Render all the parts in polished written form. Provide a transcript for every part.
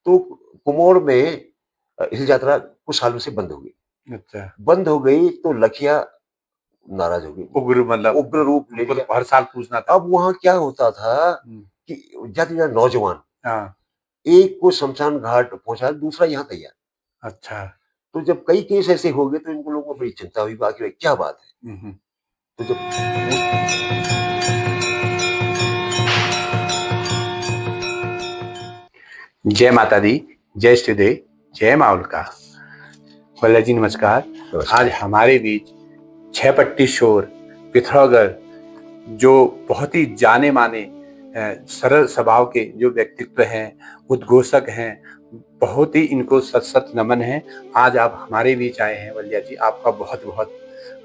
तो कुमोड़ में हिल यात्रा कुछ सालों से बंद हो गई। अच्छा। बंद हो गई तो लखिया नाराज़ हो गई। उग्र मतलब उग्र रूप ले उनको लिया। तो हर साल पूछना था। अब वहाँ क्या होता था हुँ। कि जाते-जाते नौजवान, हाँ। एक को शमशान घाट पहुँचा, दूसरा यहाँ तैयार। अच्छा। तो जब कई केस ऐसे हो गए तो इनको लोगों को बड़ी चिंता हुई, आखिर क्या बात है? हुँ, हुँ। तो जब पूछ जय माता दी, जय श्रीदेव, जय माँ उल्का। वल्लभ जी नमस्कार। आज नमस्कार। हमारे बीच छह पट्टी शोर पिथौरागढ़, जो बहुत ही जाने माने सरल स्वभाव के जो व्यक्तित्व हैं, उद्घोषक हैं, बहुत ही इनको सत सत नमन है। आज आप हमारे बीच आए हैं वल्लभ जी, आपका बहुत बहुत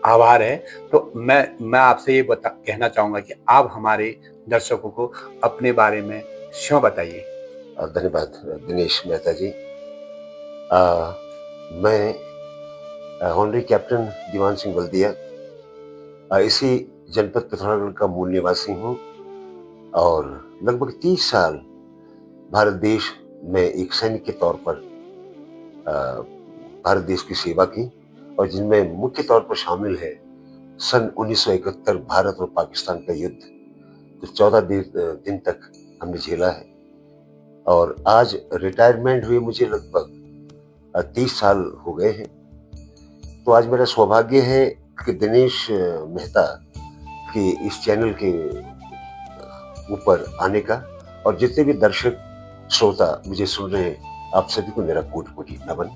आभार है। तो मैं आपसे ये कहना चाहूँगा कि आप हमारे दर्शकों को अपने बारे में क्यों बताइए। धन्यवाद दिनेश मेहता जी। अ, मैं ऑनरी कैप्टन दीवान सिंह बल्दिया इसी जनपद पिथौरागढ़ का मूल निवासी हूँ और लगभग 30 साल भारत देश में एक सैनिक के तौर पर अ, भारत देश की सेवा की और जिनमें मुख्य तौर पर शामिल है सन 1971 भारत और पाकिस्तान का युद्ध, जो 14 दिन तक हमने झेला है। और आज रिटायरमेंट हुए मुझे लगभग 30 साल हो गए हैं। तो आज मेरा सौभाग्य है कि दिनेश मेहता के इस चैनल के ऊपर आने का और जितने भी दर्शक श्रोता मुझे सुन रहे हैं, आप सभी को मेरा कोटि-कोटि नमन।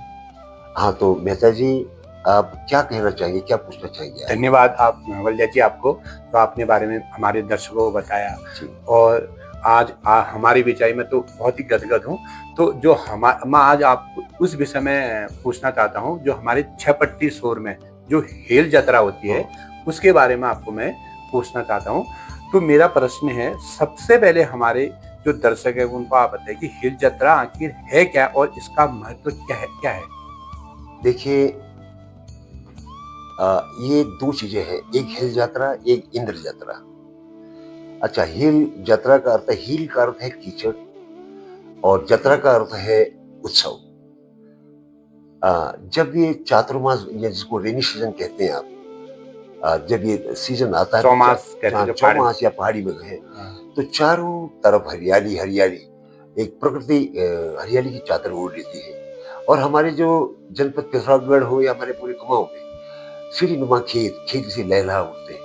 हाँ, तो मेहता जी, आप क्या कहना चाहेंगे, क्या पूछना चाहेंगे आज? धन्यवाद आप वल्लभ जी आपको, तो आपने बारे में हमारे दर्शकों को बताया। जी। और आज हमारी बिचाई में तो बहुत ही गदगद हूँ। तो जो मैं आज आपको उस विषय में पूछना चाहता हूँ, जो हमारे छह पट्टी शोर में जो हेल यात्रा होती है, उसके बारे में आपको मैं पूछना चाहता हूँ। तो मेरा प्रश्न है, सबसे पहले हमारे जो दर्शक है उनको आप बताइए कि हेल यात्रा आखिर है क्या और इसका महत्व क्या है? देखिए, ये 2 चीज़ें हैं, एक हिल यात्रा, एक इंद्र यात्रा। अच्छा, हिल यात्रा का अर्थ है, हिल का अर्थ है कीचड़ और यात्रा का अर्थ है उत्सव। जब ये चातुर्मास या जिसको रेनी सीजन कहते हैं आप, जब ये सीजन आता है तो चौमास कहते हैं जो पहाड़। चौमास या पहाड़ी में गए हाँ। तो चारों तरफ हरियाली हरियाली, एक प्रकृति हरियाली की चादर ओढ़ लेती है। और हमारे जो जनपद पिथौरागढ़ हो या हमारे पूरे कुमाऊं में सीढ़ी नुमा खेत खेत से लहला उठते हैं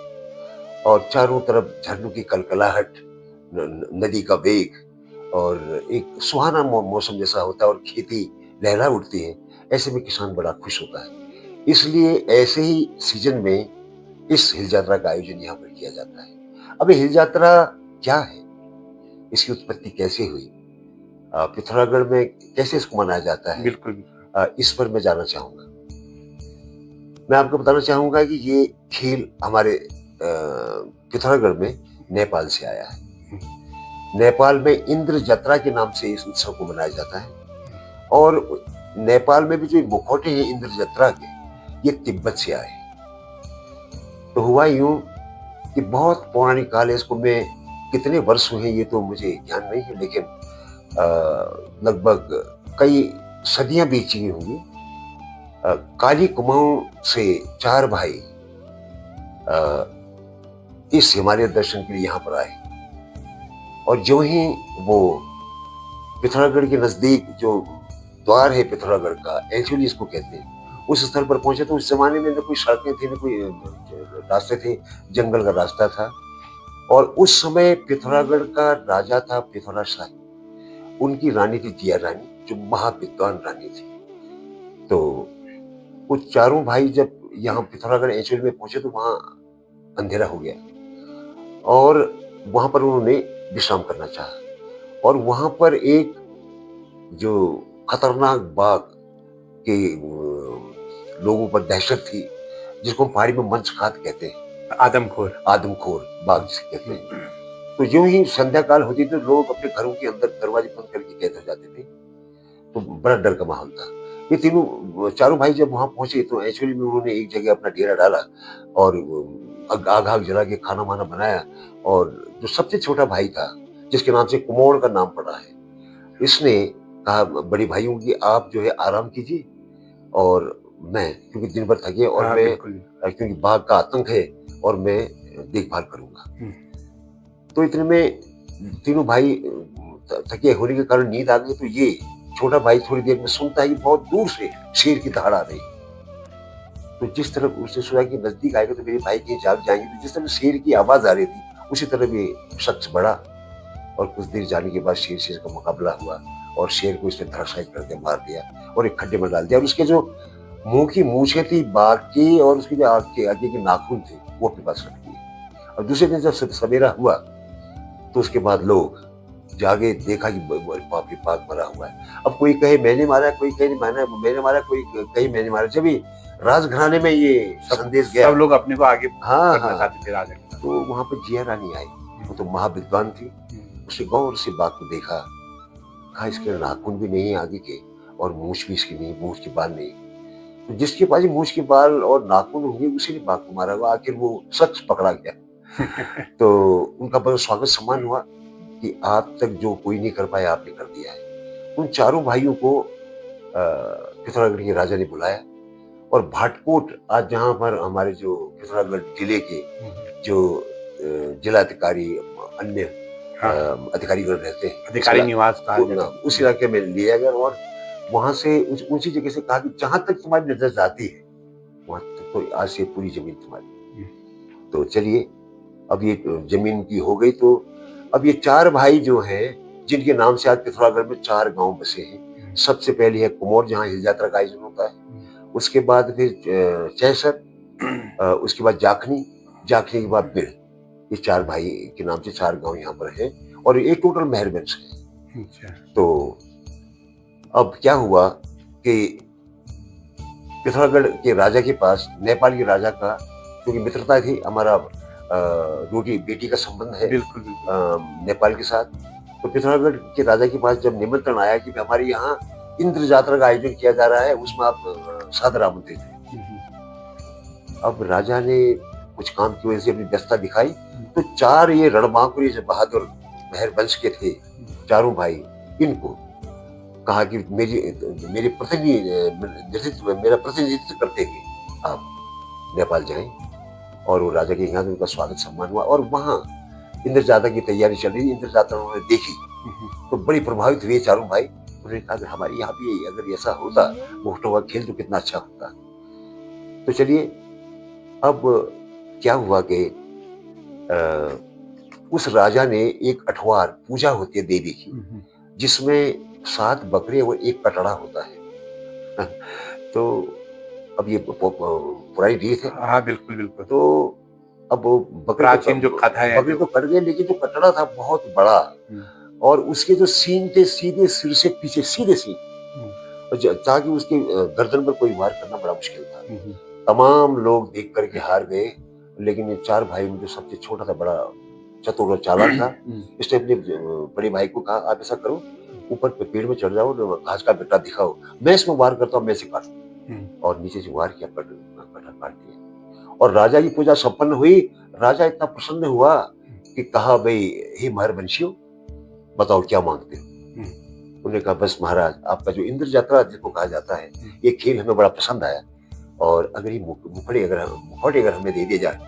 और चारों तरफ झरनों की कलकलाहट, नदी का वेग और एक सुहाना मौसम जैसा होता है और खेती लहरा उठती है। ऐसे में किसान बड़ा खुश होता है। इसलिए ऐसे ही सीजन में इस हिल यात्रा का आयोजन यहाँ पर किया जाता है। अब ये हिल यात्रा क्या है, इसकी उत्पत्ति कैसे हुई, पिथौरागढ़ में कैसे इसको मनाया जाता है, बिल्कुल, बिल्कुल। इस पर मैं जानना चाहूंगा। मैं आपको बताना चाहूंगा कि ये खेल हमारे पिथौरागढ़ में नेपाल से आया है। नेपाल में इंद्र जत्रा के नाम से इस उत्सव को मनाया जाता है और नेपाल में भी जो मुखौटे हैं इंद्र जत्रा के, ये तिब्बत से आए हैं। तो हुआ यूं कि बहुत पौराणिक काल है, इसको मैं कितने वर्ष हुए हैं ये तो मुझे ज्ञान नहीं है, लेकिन लगभग कई सदियां बीत चुकी होंगी। काली कुमाऊं से 4 भाई इस हिमालय दर्शन के लिए यहाँ पर आए और जो ही वो पिथौरागढ़ के नजदीक जो द्वार है पिथौरागढ़ का, एक्चुअली इसको कहते हैं, उस स्थल पर पहुंचे तो उस जमाने में न कोई सड़कें थी, न कोई रास्ते थे, जंगल का रास्ता था। और उस समय पिथौरागढ़ का राजा था पिथौरा शाही, उनकी रानी थी जिया रानी, जो महाविद्वान रानी थी। तो वो चारों भाई जब यहाँ पिथौरागढ़ एंचल में पहुंचे तो वहां अंधेरा हो गया और वहां पर उन्होंने विश्राम करना चाहा और वहां पर एक जो खतरनाक बाघ के लोगों पर दहशत थी, जिसको हम पहाड़ी में मंचखात कहते हैं, आदमखोर। आदमखोर बाघ जिसे कहते हैं। तो यूं ही संध्या काल होती तो लोग अपने घरों के अंदर दरवाजे बंद करके कैद हो जाते थे। तो बड़ा डर का माहौल था। ये तीनों चारों भाई जब वहां पहुंचे तो एक्चुअली में उन्होंने एक जगह अपना डेरा डाला और आग आग जला के खाना वाना बनाया। और जो सबसे छोटा भाई था, जिसके नाम से कुमोड़ का नाम पड़ा है, इसने कहा बड़े भाइयों की आप जो है आराम कीजिए और मैं क्योंकि दिन भर थके और हाँ, मैं बिल्कुल। क्योंकि बाघ का आतंक है और मैं देखभाल करूंगा। हुँ, तो इतने में तीनों भाई थके होने के कारण नींद आ गई। तो ये छोटा भाई थोड़ी देर में सुनता है कि बहुत दूर से शेर की दहाड़ आ रही। तो जिस तरफ उसने सोचा कि नजदीक आएगा तो मेरे भाई कहीं जाग जाएंगे, तो जिस तरह शेर की आवाज आ रही थी उसी तरफ ये शख्स बढ़ा और कुछ देर जाने के बाद शेर शेर का मुकाबला हुआ और शेर को इसने धराशायी करके मार दिया और एक खड्डे में डाल दिया। और उसके जो मुंह की मूछें थी बाघ की और उसके जो आगे आगे के नाखून थे वो अपने पास रख दिए। और दूसरे दिन जब सवेरा हुआ तो उसके बाद लोग जागे, देखा कि बाप रे बाघ मरा हुआ है। अब कोई कहे मैंने मारा, कोई कहे मैंने मारा, कोई कहे मैंने मारा। जब ये राजघराने में ये संदेश गया, सब लोग अपने को आगे हाँ करना हाँ, चाहते थे राजा के साथ। तो वहां पर जिया रानी आई। वो तो महाविद्वान थी। उसने गौर से बाघ को देखा, कहा इसके नाखून भी नहीं है आगे के और मूछ भी इसकी नहीं, मूछ के बाल नहीं। तो जिसके पास मूछ के बाल और नाखून होंगे उसी ने बाघ को मारा हुआ। आखिर वो शख्स पकड़ा गया। तो उनका बड़ा स्वागत सम्मान हुआ कि आप तक जो कोई नहीं कर पाया आपने कर दिया है। उन चारों भाइयों को पिथौरागढ़ के राजा ने बुलाया और भाटकोट, आज जहाँ पर हमारे जो पिथौरागढ़ जिले के जो जिलाधिकारी अन्य हाँ, अधिकारीगण रहते हैं अधिकारी निवास कहा जाता है। उस इलाके में लिया गया और वहां से ऊंची जगह से कहा कि जहां तक तुम्हारी नजर जाती है वहां तक तो आज से पूरी जमीन तुम्हारी। तो चलिए, अब ये जमीन की हो गई। तो अब ये चार भाई जो हैं जिनके नाम से आज पिथौरागढ़ में 4 गांव बसे हैं। सबसे पहले है कुमोर जहाँ हिल यात्रा का आयोजन होता है। उसके बाद फिर चैसर, उसके बाद जाखनी, जाखनी के बाद बिल। ये 4 भाई के नाम से 4 गांव यहाँ पर हैं और ये टोटल मेहरबंश है। अच्छा। तो अब क्या हुआ कि पिथौरागढ़ के राजा के पास नेपाल के राजा का क्योंकि मित्रता थी, हमारा रोटी बेटी का संबंध है बिल्कुल, बिल्कुल। नेपाल के साथ। तो पिथौरागढ़ के राजा के पास जब निमंत्रण आया कि हमारे यहाँ इंद्र यात्रा का आयोजन किया जा रहा है, उसमें आप सादर आमंत्रित हैं। अब राजा ने कुछ काम की वजह से अपनी व्यस्तता दिखाई। तो 4 ये रणबांकुरे जो बहादुर मेहरवंश के थे, चारों भाई, इनको कहा कि मेरे मेरा प्रतिनिधित्व करते हुए आप नेपाल जाएं। और वो राजा के यहाँ उनका स्वागत सम्मान हुआ और वहाँ इंद्र जात्रा की तैयारी चल रही थी। इंद्र जात्रा उन्होंने देखी तो बड़ी प्रभावित हुए चारों भाई। उन्होंने कहा कि हमारे यहाँ भी अगर ऐसा होता मुकुटों का खेल तो कितना अच्छा होता। तो चलिए, अब क्या हुआ कि उस राजा ने एक अठवार पूजा होती है देवी की, जिसमें 7 बकरे और 1 कटड़ा होता है। तो अब ये पुरानी रीत है। हाँ, बिल्कुल, बिल्कुल। तो अब प्राचीन जो कथा है, बकरे तो कट गए, लेकिन जो कटड़ा था बहुत बड़ा और उसके जो सींग थे सीधे सिर से पीछे सीधे सींग, ताकि उसके गर्दन पर कोई वार करना बड़ा मुश्किल था। तमाम लोग देख करके हार गए, लेकिन ये 4 भाई में जो सबसे छोटा था बड़ा चतुर और चालाक था। इसने अपने बड़े भाई को कहा आप ऐसा करो, ऊपर पेड़ में चढ़ जाओ, घास का बेटा दिखाओ, मैं इसमें वार करता हूँ, मैं इसे काटूं। और नीचे से वार किया, कटा काट दिया और राजा की पूजा संपन्न हुई। राजा इतना प्रसन्न हुआ कि कहा भाई हे महर्वंशियों, बताओ क्या मांगते हो। उन्होंने कहा बस महाराज, आपका जो इंद्र यात्रा जिसको कहा जाता है ये खेल हमें बड़ा पसंद आया और अगर ये मुखड़े अगर हमें दे दिए जाए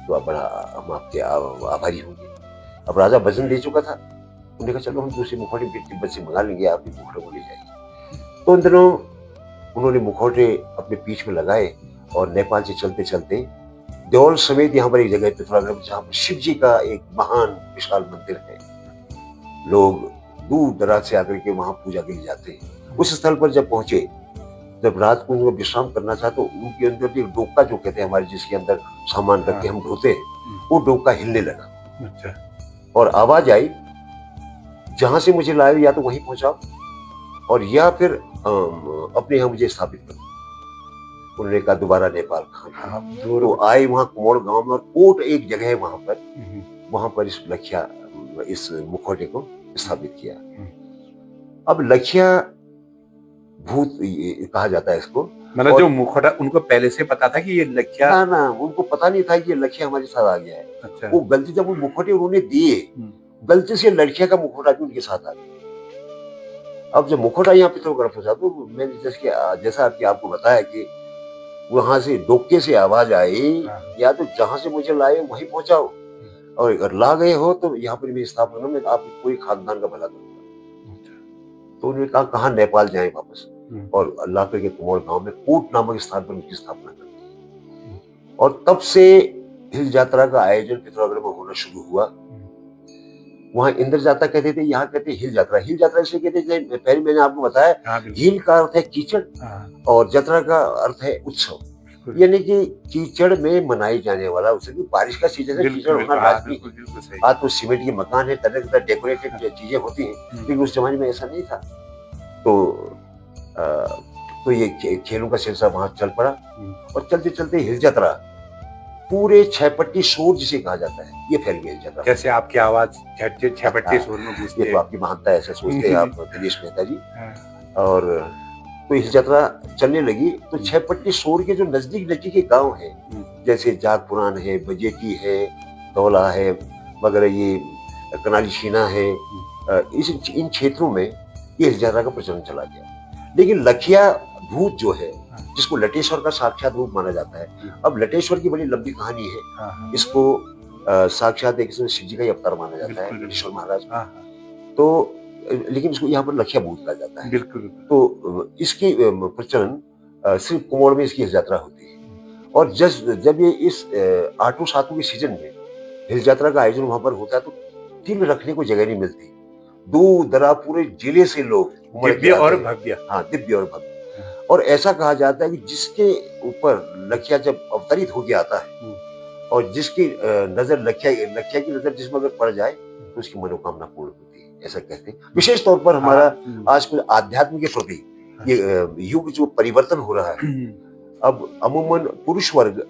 तो बड़ा हम आपके आभारी होंगे। अब राजा वजन दे चुका था। उन्होंने कहा चलो हम दूसरे मुखौटे तिब्बत से मंगा लेंगे, आप मुखौटे को ले जाइए। तो उन दिनों उन्होंने मुखौटे अपने पीठ में लगाए और नेपाल से चलते चलते देवल समेत यहाँ पर एक जगह पिथौरागढ़ जहाँ पर शिव जी का एक महान विशाल मंदिर है। लोग दूर दराज से आकर के वहां पूजा के लिए जाते हैं। उस स्थल पर जब पहुंचे, जब रात को उनको विश्राम करना था तो उनके अंदर एक डोका जो कहते हैं हमारे, जिसके अंदर सामान रख के हम ढोते हैं, वो डोका हिलने लगा। अच्छा। और आवाज आई जहां से मुझे लाए या तो वहीं पहुंचाओ और या फिर अपने यहाँ मुझे स्थापित करो। उन्होंने कहा दोबारा नेपाल कहाँ। तो आए वहां कुमोड़ गांव में और कोट एक जगह है वहां पर इस मुखौटे को स्थापित किया। अब लखिया भूत कहा जाता है इसको। मतलब जो मुखौटा उनको पहले से पता था कि ये लखिया? ना, उनको पता नहीं था कि ये लखिया हमारे साथ आ गया है। अच्छा। वो गलती जब वो मुखौटे उन्होंने दिए, गलती से लड़किया का मुखौटा भी उनके साथ आ गया। अब जब मुखौटा यहाँ पिथौरागढ़ पहुंचा तो मैंने जैसा कि आपको बताया कि वहां से डोके से आवाज आई, हाँ। या तो जहां से मुझे लाए वहीं पहुंचाओ, और अगर ला गए हो तो यहाँ पर भी स्थापना करो, मैं आपके पूरे खानदान का भला करूंगा। अच्छा। तो उन्होंने कहा कहाँ नेपाल जाए वापस, हम्म, और अल्लाह के कुमार गांव में कोट नामक स्थान पर उनकी स्थापना कर दी। हम्म, और तब से हिल यात्रा का आयोजन पिथौरागढ़ में होना शुरू हुआ। वहां इंद्र जात्रा कहते थे, यहाँ कहते हैं हिल यात्रा। हिल यात्रा इसलिए कहते थे, पहले मैंने आपको बताया, हाँ बिल्कुल। हिल का अर्थ है कीचड़ हाँ, और यात्रा का अर्थ है उत्सव, बिल्कुल यानी कि कीचड़ में मनाई जाने वाला उत्सव। क्योंकि बारिश का सीजन है, कीचड़ बिल्कुल होना बिल्कुल, हाँ लाजमी बिल्कुल है। बिल्कुल सही। आज तो सीमेंट के मकान है, तरह तरह डेकोरेटेड चीजें होती हैं, हम्म, लेकिन उस जमाने में ऐसा नहीं था। तो अ, तो ये खेलों का सिलसिला वहां चल पड़ा, और चलते चलते हिल यात्रा पूरे छहपट्टी शोर जिसे कहा जाता है, ये फैल गई हिल यात्रा। जैसे आपकी आवाज छपट्टी सुर में गूंजती ये है। तो आपकी महानता है, ऐसा सोचते हैं आप दिनेश मेहता जी। हाँ, और तो हिल यात्रा चलने लगी तो छहपट्टी शोर के जो नजदीक नजदीक के गांव हैं, जैसे जागपुरान है, बजेटी है, दौला है वगैरह, ये कनाली शीना है, इन क्षेत्रों में ये हिल यात्रा का प्रचलन चला गया। लेकिन लखिया भूत जो है, जिसको लटेश्वर का साक्षात रूप माना जाता है, अब लटेश्वर की बड़ी लंबी कहानी है। हाँ, इसको साक्षात एक किस्म से शिव जी का ही अवतार माना जाता है, बिल्कुल, लटेश्वर महाराज। हाँ, तो लेकिन इसको यहाँ पर लखिया भूत कहा जाता है। बिल्कुल तो इसकी प्रचलन सिर्फ कुमाऊं में इसकी हिल यात्रा होती है। और जब ये इस आठों सातों के सीजन में हिल यात्रा का आयोजन वहां पर होता है, तो तिल रखने को जगह नहीं मिलती। दूर दराज पूरे जिले से लोग उमड़ के दिव्य आते और हैं। भव्य। हाँ, दिव्य और भव्य। और ऐसा कहा जाता है कि जिसके ऊपर लखिया जब अवतरित होके आता है, और जिसकी नजर लखिया की नजर जिसमें अगर पड़ जाए, तो उसकी मनोकामना पूर्ण होती है, ऐसा कहते हैं। विशेष तौर पर हमारा आजकल आध्यात्म के प्रति ये युग जो परिवर्तन हो रहा है, अब अमूमन पुरुष वर्ग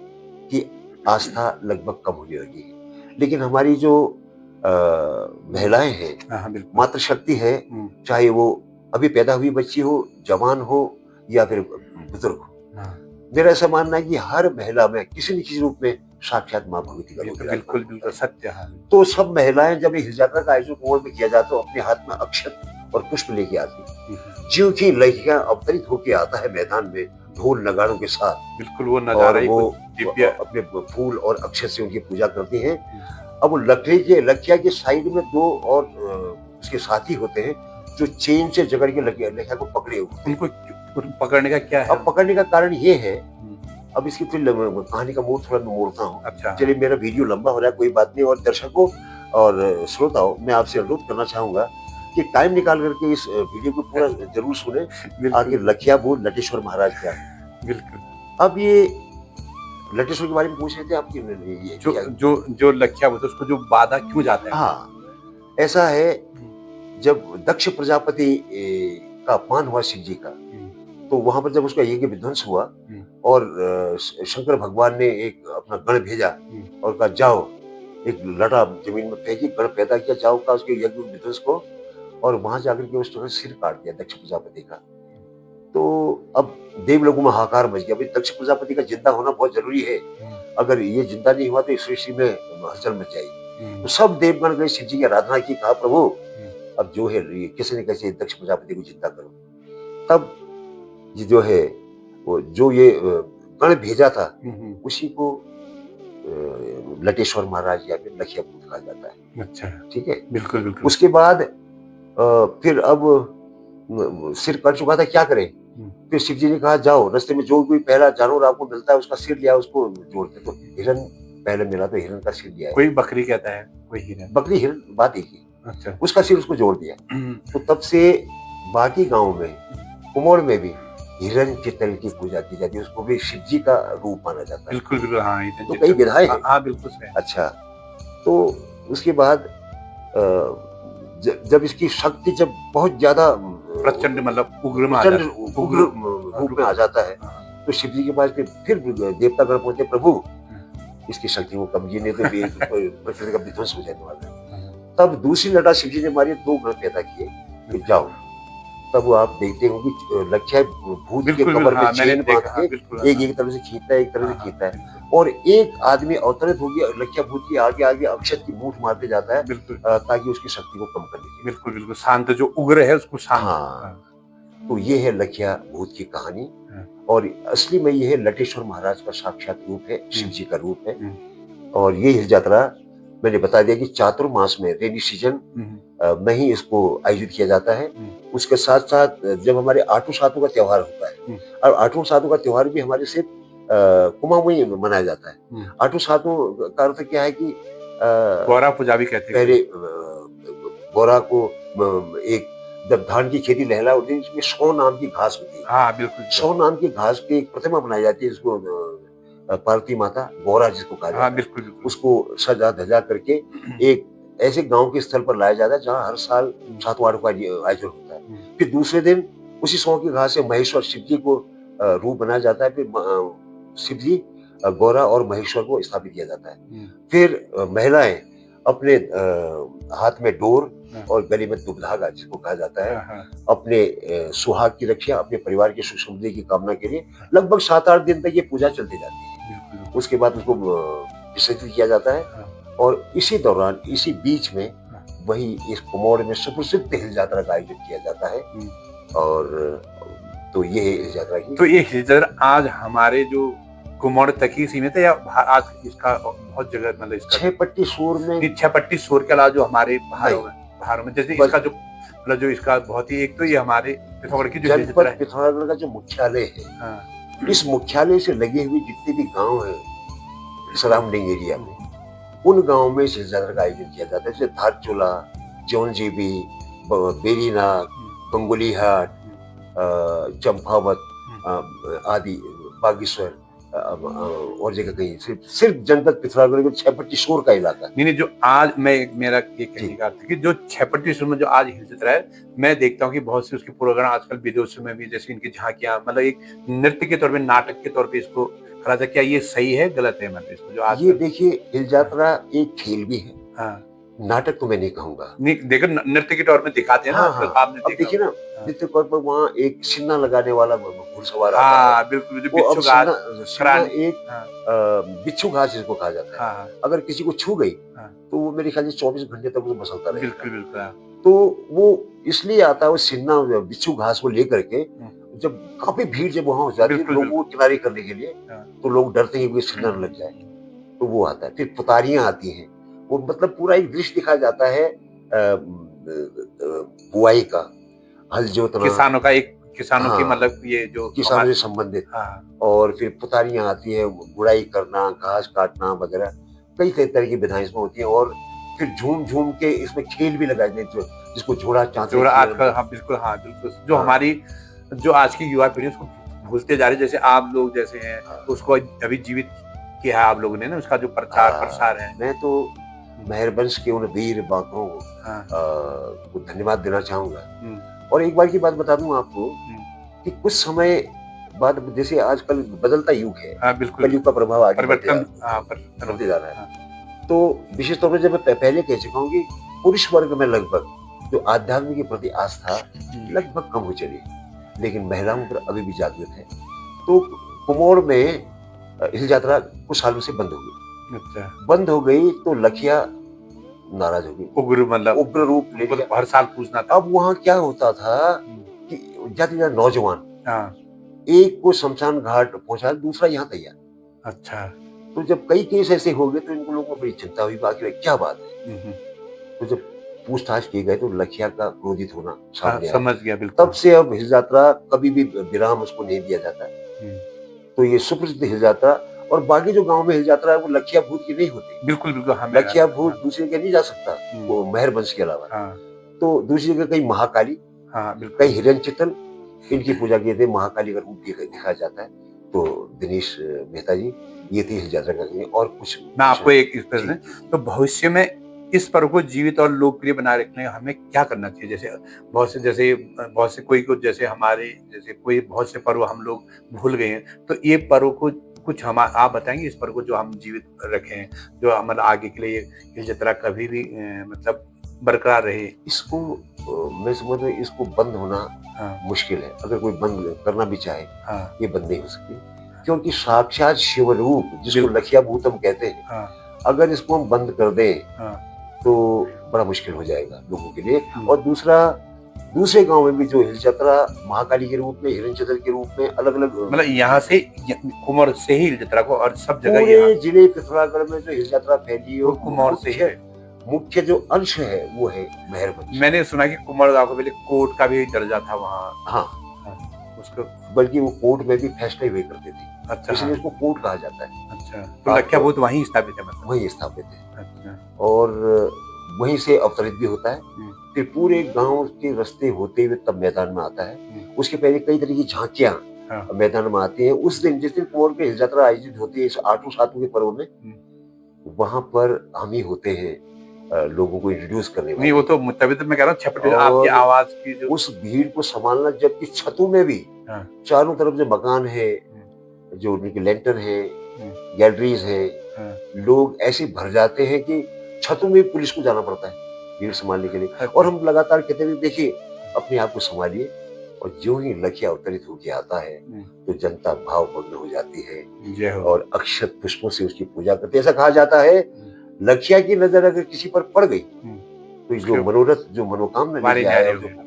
की आस्था लगभग कम होने लगी है, लेकिन हमारी जो महिलाएं हैं, मातृशक्ति है, चाहे वो अभी पैदा हुई बच्ची हो, जवान हो या फिर बुजुर्ग हो, मेरा ऐसा मानना है कि हर महिला में किसी न किसी रूप में साक्षात माँ भगवती का रूप है। बिल्कुल बिल्कुल सत्य है। तो सब महिलाएं जब हिल यात्रा का आयोजन कुमाऊं में किया जाता है, तो अपने हाथ में अक्षत और पुष्प लेके आती है। ज्यों की लखिया अवतरित होके आता है मैदान में ढोल नगाड़ों के साथ, बिल्कुल वो नजारा ही दिव्य। अपने फूल और अक्षत से उनकी पूजा करती हैं। अब वो लखिया के साइड में दो और उसके साथी होते हैं, जो चेन से जकड़ के लखिया को पकड़े हुए। उनको पकड़ने का क्या है? अब पकड़ने का कारण ये है, अब इसकी फिर कहानी का मोड़ थोड़ा मोड़ता हूँ। अच्छा। चलिए, मेरा वीडियो लंबा हो रहा है, कोई बात नहीं। और दर्शकों और श्रोताओं, मैं आपसे अनुरोध करना चाहूंगा कि टाइम निकाल करके इस वीडियो को पूरा जरूर सुने। आगे लखिया भूत लटेश्वर महाराज क्या है। बिल्कुल। अब ये लटेश्वर के बारे में पूछ रहे थे आपकी, जो लखिया भूत उसको जो बाधा क्यों जाता है? हाँ, ऐसा है, जब दक्ष प्रजापति का अपमान हुआ शिव जी का, तो वहां पर जब उसका यज्ञ विध्वंस हुआ, और शंकर भगवान ने एक अपना गण भेजा और कहा जाओ, एक लड़ा जमीन में फेंकी, गण पैदा किया, जाओ का उसके यज्ञ विध्वंस को, और वहां जाकर के उसने सिर काट दिया दक्ष प्रजापति का। तो अब देवलोगों में हाहाकार मच गया, भाई दक्ष प्रजापति का जिंदा होना बहुत जरूरी है, अगर ये जिंदा नहीं हुआ तो इस सृष्टि में हलचल मच जाएगी। तो सब देवगण गए, शिव जी की आराधना की, कहा प्रभु अब जो है किसी न किसी दक्ष प्रजापति को जिंदा करो। तब ये जो है, वो जो ये गण भेजा था, उसी को लटेश्वर महाराज या फिर लखिया भूत कहा जाता है। अच्छा, ठीक है, बिल्कुल बिल्कुल। उसके बाद फिर अब सिर कट चुका था, क्या करें? फिर शिव जी ने कहा जाओ, रास्ते में जो कोई पहला जानवर आपको मिलता है उसका सिर लिया, उसको जोड़ते। तो हिरन पहले मिला, तो हिरन का सिर लिया, कोई बकरी कहता है, कोई हिरन, बकरी हिरन बात एक ही। अच्छा। उसका सिर उसको जोड़ दिया। तो तब से बाकी गांव में, कुमाऊं में भी हिरन चितल की पूजा की जाती है, उसको भी शिव जी का रूप माना जाता है। बिल्कुल बिल्कुल, हाँ। तो कई विधाएं हैं। हाँ बिल्कुल सही। अच्छा, तो उसके बाद जब इसकी शक्ति जब बहुत ज्यादा प्रचंड, मतलब उग्र रूप में आ जाता है, तो शिव जी के पास फिर देवता गण पहुंचे, प्रभु इसकी शक्ति को कम, नहीं तो पृथ्वी का विध्वंस हो जाने वाला है। तब दूसरी लड़ा शिव जी ने मारी, दो गण पैदा किए कि जाओ। तब आप देखते हो कि लठिया भूत के बिल्कुल, कमर में हाँ, मैंने चेन बांध देखा, हाँ, बिल्कुल, के एक हाँ, एक तरफ से खींचता है, एक तरफ हाँ, से हाँ, खींचता है, बिल्कुल, और एक आदमी अवतरित हो गया लठिया भूत के आगे आगे अक्षत की मूठ मारते जाता है, बिल्कुल, ताकि उसकी शक्ति को कम करने के लिए। बिल्कुल, बिल्कुल, शांत जो उग्र है उसको शांत। हाँ, हाँ, तो ये है लठिया भूत की कहानी। हाँ, और असली में ये है लटेश्वर महाराज का साक्षात रूप है, हुँ, शिव जी का रूप है। हुँ, और ये हिल यात्रा मैंने बता दिया कि चातुर्मास में रेनी सीजन हुँ, में ही इसको आयोजित किया जाता है। हुँ, उसके साथ साथ जब हमारे आठों सातों का त्योहार होता है, हुँ, और आठों सातों का त्योहार भी हमारे सिर्फ कुमाऊनी में मनाया जाता है। हुँ, आठों सातों का अर्थ क्या है कि गौरा पूजा भी कहते हैं पहले इसको। बोरा को एक जब धान की खेती लहरा होती है, इसमें सौ नाम की घास होती है। हाँ, बिल्कुल, सौ नाम की घास की एक प्रतिमा बनाई जाती है, जिसको पार्वती माता गौरा जिसको कहा हाँ, जाता है। बिल्कुल, बिल्कुल। उसको सजा धजा करके एक ऐसे गांव के स्थल पर लाया जाता है जहाँ हर साल हुँ, सातवां आठवां आयोजन होता है। हुँ, फिर दूसरे दिन उसी सौ की घास से महेश्वर शिव जी को रूप बनाया जाता है। फिर शिव जी गौरा और महेश्वर को स्थापित किया जाता है। हुँ, फिर महिलाएं अपने हाथ में डोर हाँ, और गले में दुबधागा जिसको कहा जाता है, हाँ, हाँ, अपने सुहाग की रक्षा, अपने परिवार की सुख समृद्धि की कामना के लिए लगभग 7-8 दिन तक ये पूजा चलती जाती है। बिल्कुल, बिल्कुल, उसके बाद उसको विसर्जित किया जाता है। हाँ, और इसी दौरान, इसी बीच में हाँ, वही इस कुमोड़ में सुप्रसिद्ध हिल यात्रा का आयोजन किया जाता है। हुँ। और तो ये है हिल यात्रा की। तो ये हिजर आज हमारे जो कुमाऊँ तक ही सीमित है या आज इसका बहुत जगह मतलब इसका छह पट्टी सूर में नहीं, छपट्टी शोर के अलावा जो हमारे नहीं, पहाड़ों में जैसे बस इसका जो मतलब जो इसका बहुत ही एक तो ये हमारे पिथौरागढ़ की जो हिजरा जनपद है। पिथौरागढ़ का जो मुख्यालय है, हाँ, इस मुख्यालय से लगे हुए जितने भी गांव हैं सराउंडिंग एरिया में, हुँ, उन गांवों में इस हिल यात्रा का आयोजन किया जाता है। जैसे धारचूला, जौनजीबी, बेरीनाग, हुँ, गंगोलीहाट, हुँ, चंपावत, हुँ। आदि, बागेश्वर, और जगह कहीं सिर्फ सिर्फ जनपद पिथौरागढ़ के छह शोर का इलाका। नहीं, नहीं, जो आज मैं मेरा ये जी, कहने का अर्थ है कि जो छपट्टी शोर में जो आज हिल है, मैं देखता हूँ कि बहुत से उसके प्रोग्राम आजकल विदेशों में भी जैसे इनकी झाँकियाँ मतलब एक नृत्य के तौर पे, नाटक के तौर पे इसको करा जाए। क्या ये सही है, गलत है मतलब इसको जो ये आजकल। देखिए हिल हाँ, यात्रा एक खेल भी है, हाँ। नाटक तो मैं नहीं कहूंगा। नहीं, देखो नृत्य के तौर में दिखाते हैं ना हाँ, आजकल, हाँ, आपने अब देखा देखिए ना, होगा। हाँ। नित्य तौर पर वहाँ एक सिन्ना लगाने वाला घुड़सवार आता है। हाँ, बिल्कुल, जो वो अब बिच्छू घास सिन्ना सिन्ना कराने। एक हाँ, बिच्छू घास जिसको कहा जाता है। हाँ, हाँ, अगर किसी को छू गई, हाँ। तो वो मेरे ख्याल से 24 घंटे तक वो मसलता रहेगा। बिल्कुल, बिल्कुल, हाँ। तो वो इसलिए आता है, वो सिन्ना बिच्छू घास को लेकर के, हुँ, जब काफ़ी भीड़ जब वहाँ हो जाती है बिल्कुल, लोगों को बिल्कुल। किनारे करने के लिए, हाँ। तो लोग डरते हैं कि सिन्ना न लग जाए, तो वो आता है। फिर पुतारियाँ आती हैं, वो मतलब पूरा एक दृश्य दिखाया जाता है बुआई का, हल जोतना। किसानों की हाँ, मतलब ये जो किसानों हमारे। से संबंधित। हाँ, और फिर पुतारियाँ आती हैं, गुड़ाई करना, घास काटना वगैरह, कई कई तरह की विधाएँ इसमें होती हैं। और फिर झूम-झूम के इसमें खेल भी लगाए जाते हैं, जो जिसको झोड़ा चाँचर जो खेल आजकल, बोलते हाँ, बिल्कुल, हाँ, बिल्कुल। जो हैं। हमारी जो आज की युवा पीढ़ी है उसको भूलते जा रही है, जैसे आप लोग जैसे हैं, हाँ, उसको अभी जीवित किया है आप लोगों ने ना, उसका जो प्रचार-प्रसार है। मैं तो हुँ, मेहरवंश के उन वीर बांकों हाँ, को धन्यवाद देना चाहूँगा। हुँ, और एक बार की बात बता दूँ आपको हुँ। कि कुछ समय बाद, जैसे आजकल बदलता युग है, हाँ, बिल्कुल, कलयुग का प्रभाव आगे परिवर्तन, हाँ, परिवर्तन हो बढ़ते गया। जा रहा है। हाँ, तो विशेष तौर पे जब मैं पहले कह चुका हूँ कि पुरुष वर्ग में लगभग जो आध्यात्म के प्रति आस्था हुँ, लगभग कम हो चली है, लेकिन महिलाओं पर अभी भी जागृत है। तो कुमोड़ में हिल यात्रा कुछ सालों से बंद हो गई। अच्छा। बंद हो गई तो लखिया नाराज हो गई, उग्र मतलब उग्र रूप ले उनको लिया। तो हर साल पूजना था। अब वहाँ क्या होता था हुँ, कि ज्यादा नौजवान, हाँ, एक को शमशान घाट पहुंचा, दूसरा यहाँ तैयार। अच्छा। तो जब कई केस ऐसे हो गए, तो इनको लोगों को बड़ी चिंता हुई, आखिर क्या बात है। हुँ, हुँ। तो जब पूछताछ की गई, तो लखिया का क्रोधित होना हाँ, सामने आया। समझ गया तब बिल्कुल। से अब हिल यात्रा कभी भी विराम उसको नहीं दिया जाता। हुँ, तो ये सुप्रसिद्ध हिल यात्रा, और बाकी जो गांव में हिल यात्रा है वो लखिया भूत की नहीं होती। बिल्कुल, बिल्कुल, हाँ, मैं लखिया हाँ, भूत दूसरी जगह नहीं जा सकता, हुँ, वो मेहरवंश के अलावा। हाँ, तो दूसरी जगह कहीं महाकाली, हाँ, कहीं बिल्कुल। हिरन चितल, इनकी पूजा की जाती है। महाकाली का रूप दिखाया जाता है। तो दिनेश मेहता जी, ये थी हिल यात्रा का कहानी, और कुछ मैं पूछना आपको है? एक इस जी, प्रश्न है, जी। तो भविष्य में इस पर्व को जीवित और लोकप्रिय बनाए रखने में हमें क्या करना चाहिए? जैसे बहुत से कोई को जैसे हमारे जैसे कोई बहुत से पर्व हम लोग भूल गए हैं, तो ये पर्व को कुछ हम आप बताएँगे इस पर्व को जो हम जीवित रखें, जो मतलब आगे के लिए ये यात्रा कभी भी मतलब बरकरार रहे। इसको मैं समझता हूँ इसको बंद होना हाँ, मुश्किल है। अगर कोई बंद करना भी चाहे हाँ, ये बंद नहीं हो सकती, क्योंकि साक्षात शिवरूप जिसको बिल्कुल। लखिया भूतम कहते हैं, हाँ, अगर इसको हम बंद कर दें हाँ, तो बड़ा मुश्किल हो जाएगा लोगों के लिए। हुँ। और दूसरा, दूसरे गांव में भी जो हिलचतरा महाकाली के रूप में, हिरणचदर के रूप में अलग अलग मतलब यहाँ से कुमार से ही हिलचतरा को और सब जगह पूरे यहाँ जिले पिथौरागढ़ में जो हिलचतरा फैली वो और कुमार से ही है। मुख्य जो अंश है वो है मेहरगंज। मैंने सुना कि कुमार गांव को पहले कोर्ट का भी दर्जा था वहाँ। हाँ, हाँ, उसको बल्कि वो कोर्ट में भी फैसले हुए करते थे, अच्छा, इसलिए हाँ, उसको कोर्ट कहा जाता है। अच्छा, तो लखिया भूत वहीं स्थापित है मतलब। वही स्थापित है अच्छा, और वहीं से अवतरित भी होता है। हुँ, फिर पूरे गांव के रास्ते होते हुए तब मैदान में आता है। हुँ, उसके पहले कई तरह की झांकियां हाँ, मैदान में आती हैं। उस दिन जिस दिन कुंवर की यात्रा आयोजित होती है इस आठों सातों के पर्व में, हुँ। वहां पर हम ही होते हैं लोगों को इंट्रोड्यूस करने नहीं वो वाले। तो तभी तो मैं कह रहा हूँ छपटे आपकी और आवाज की जो उस भीड़ को संभालना, जबकि छतों में भी हाँ, चारों तरफ जो मकान है, हुँ, जो उनके लेंटर है, हुँ, गैलरीज है, हाँ, लोग ऐसे भर जाते हैं कि छतों में पुलिस को जाना पड़ता है भीड़ संभालने के लिए। और अच्छा, हम लगातार कहते हैं देखिए अपने आप को संभालिए। और जो ही लखिया अवतरित होके आता है हुँ, तो जनता भावमग्न हो जाती है जय हो। और अक्षत पुष्पों से उसकी पूजा करते हैं। ऐसा कहा जाता है हुँ, लखिया की नजर अगर किसी पर पड़ गई हुँ, तो जो उसके मनोरथ, जो मनोकामना हमारे लेके न्यारे आया हो वो गया।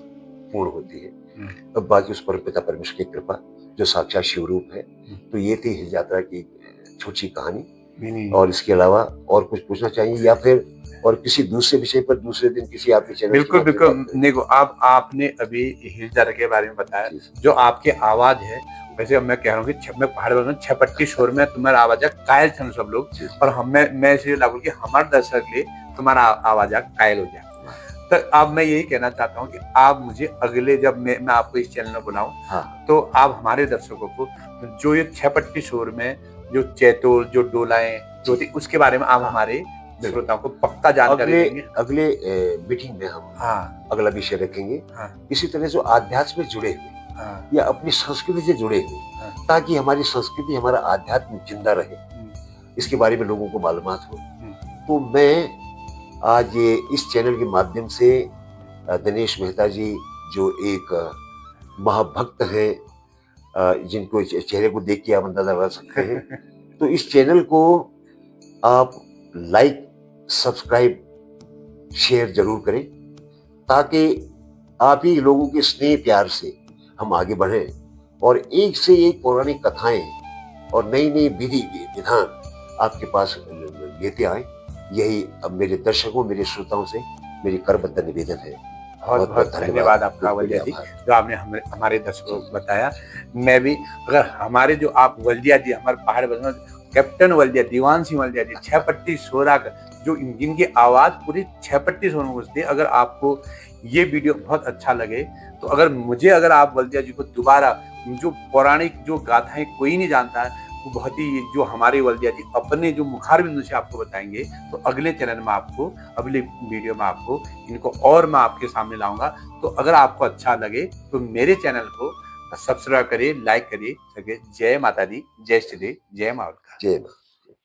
पूर्ण होती है। हुँ, अब बाकी उस परमपिता परमेश्वर की कृपा जो साक्षात शिवरूप है। हुँ, तो ये थी हिल यात्रा की छोटी कहानी। नहीं, और इसके अलावा और कुछ पूछना चाहिए या फिर और किसी दूसरे विषय पर दूसरे दिन किसी आपके चैनल के बिल्कुल, माध्यम से बिल्कुल। बात करें? देखो आपने अभी हिलचर के बारे में बताया, जी, जो आपकी आवाज़ है, वैसे अब मैं कह रहा हूँ कि मैं पहाड़ में छपट्टी शोर में तुम्हारा आवाज़ है, कायल छन सब लोग। जी, और मैं इसलिए लागू कि हमारे दर्शक लिए तुम्हारा आवाज़ है कायल हो जाए। तो अब मैं यही कहना चाहता हूँ कि आप मुझे अगले जब मैं आपको इस चैनल में बुलाऊँ, हाँ, तो आप हमारे दर्शकों को जो ये छपट्टी शोर में जो चैतोल, जो डोलाएँ जो जी, थी उसके बारे में आप हाँ, हमारे बिल्कुल। श्रोताओं को पक्का जानकारी अगले देंगे? अगले मीटिंग में हम हाँ, अगला विषय रखेंगे। हाँ, इसी तरह जो आध्यात्म से जुड़े हुए हाँ, या अपनी संस्कृति से जुड़े हुए, हाँ, ताकि हमारी संस्कृति, हमारा आध्यात्म जिंदा रहे, हुँ, इसके बारे में लोगों को मालूमात हो। हुँ, तो मैं आज ये इस चैनल के माध्यम से दिनेश मेहता जी जो एक महाभक्त हैं, जिनको चेहरे को देख के आप अंदाजा लगा सकते हैं, तो इस चैनल को आप लाइक, सब्सक्राइब, शेयर जरूर करें, ताकि आप ही लोगों के स्नेह प्यार से हम आगे बढ़ें और एक से एक पौराणिक कथाएं और नई नई विधि विधान आपके पास लेते आए। यही अब मेरे दर्शकों, मेरे श्रोताओं से मेरी करबद्ध निवेदन है। बहुत बहुत धन्यवाद आपका वल्दिया जी, जो आपने हमारे दर्शकों को बताया। मैं भी अगर हमारे जो आप वल्दिया जी, हमारे पहाड़ बंधु कैप्टन वल्दिया, दीवान सिंह वल्दिया जी, छपट्टी सोरा का जो जिनकी आवाज़ पूरी छपट्टी सोर में घुसती है। अगर आपको ये वीडियो बहुत अच्छा लगे, तो अगर आप वल्दिया जी को दोबारा जो पौराणिक जो गाथाएँ कोई नहीं जानता है, वो बहुत ही जो हमारे वल्दिया जी अपने जो मुखार बिंदु से आपको बताएँगे, तो अगले चैनल में आपको, अगले वीडियो में आपको इनको और मैं आपके सामने लाऊँगा। तो अगर आपको अच्छा लगे, तो मेरे चैनल को सब्सक्राइब करिए, लाइक करिए। जय माता दी, जय श्री देव, जय माँ। जय मां।